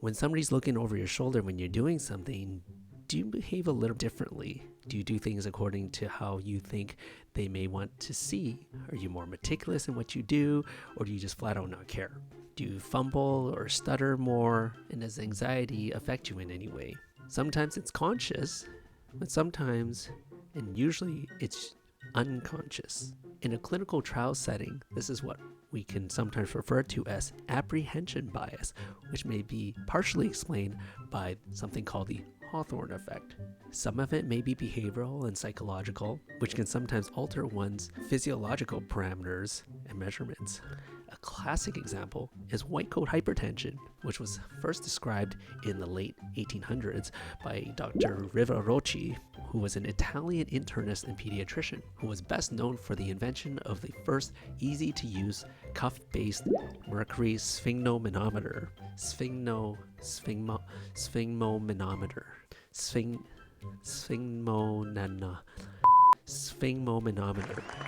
When somebody's looking over your shoulder when you're doing something, do you behave a little differently? Do you do things according to how you think they may want to see? Are you more meticulous in what you do, or do you just flat out not care? Do you fumble or stutter more, and does anxiety affect you in any way? Sometimes it's conscious, but sometimes, and usually, it's unconscious. In a clinical trial setting, this is what we can sometimes refer to as apprehension bias, which may be partially explained by something called the Hawthorne effect. Some of it may be behavioral and psychological, which can sometimes alter one's physiological parameters and measurements. A classic example is white coat hypertension, which was first described in the late 1800s by Dr. Rivarocci, who was an Italian internist and pediatrician, who was best known for the invention of the first easy-to-use cuff-based mercury sphygmomanometer. Sphygmomanometer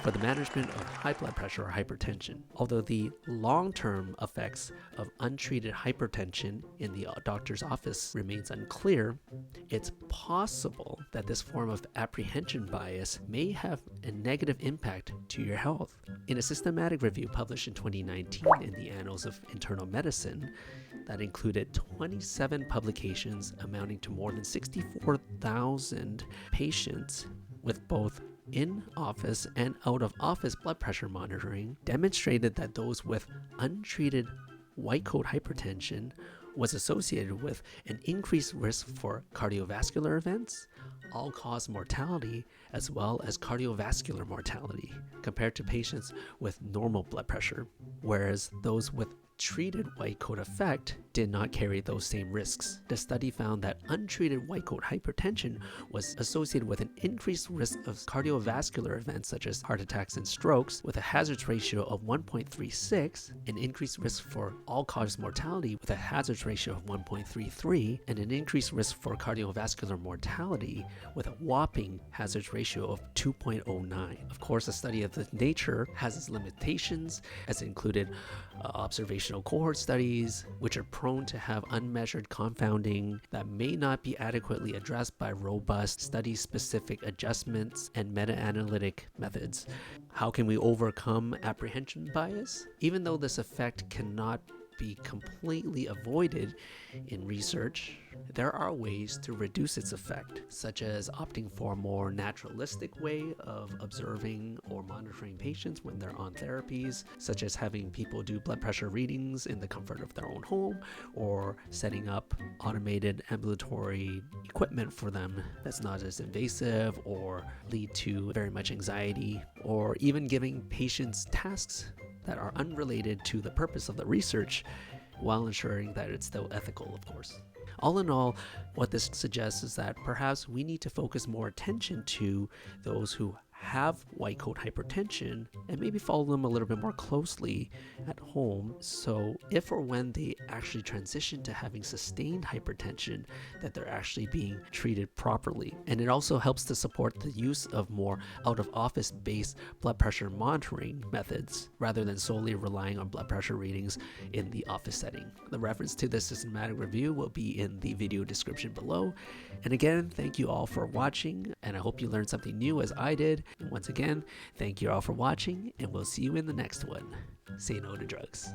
for the management of high blood pressure or hypertension. Although the long-term effects of untreated hypertension in the doctor's office remains unclear, it's possible that this form of apprehension bias may have a negative impact to your health. In a systematic review published in 2019 in the Annals of Internal Medicine that included 27 publications amounting to more than 64,000 patients with both in-office and out-of-office blood pressure monitoring, demonstrated that those with untreated white coat hypertension was associated with an increased risk for cardiovascular events, all-cause mortality, as well as cardiovascular mortality compared to patients with normal blood pressure, whereas those with treated white coat effect did not carry those same risks. The study found that untreated white coat hypertension was associated with an increased risk of cardiovascular events such as heart attacks and strokes with a hazard ratio of 1.36, an increased risk for all-cause mortality with a hazard ratio of 1.33, and an increased risk for cardiovascular mortality with a whopping hazard ratio of 2.09. Of course, a study of this nature has its limitations, as it included observational cohort studies, which are prone to have unmeasured confounding that may not be adequately addressed by robust study-specific adjustments and meta-analytic methods. How can we overcome apprehension bias? Even though this effect cannot be completely avoided in research, there are ways to reduce its effect, such as opting for a more naturalistic way of observing or monitoring patients when they're on therapies, such as having people do blood pressure readings in the comfort of their own home, or setting up automated ambulatory equipment for them that's not as invasive or lead to very much anxiety, or even giving patients tasks that are unrelated to the purpose of the research while ensuring that it's still ethical, of course. All in all, what this suggests is that perhaps we need to focus more attention to those who have white coat hypertension and maybe follow them a little bit more closely at home, so if or when they actually transition to having sustained hypertension, that they're actually being treated properly. And it also helps to support the use of more out-of-office based blood pressure monitoring methods rather than solely relying on blood pressure readings in the office setting. The reference to this systematic review will be in the video description below. And again, thank you all for watching, and I hope you learned something new as I did. And once again, thank you all for watching, and we'll see you in the next one. Say no to drugs.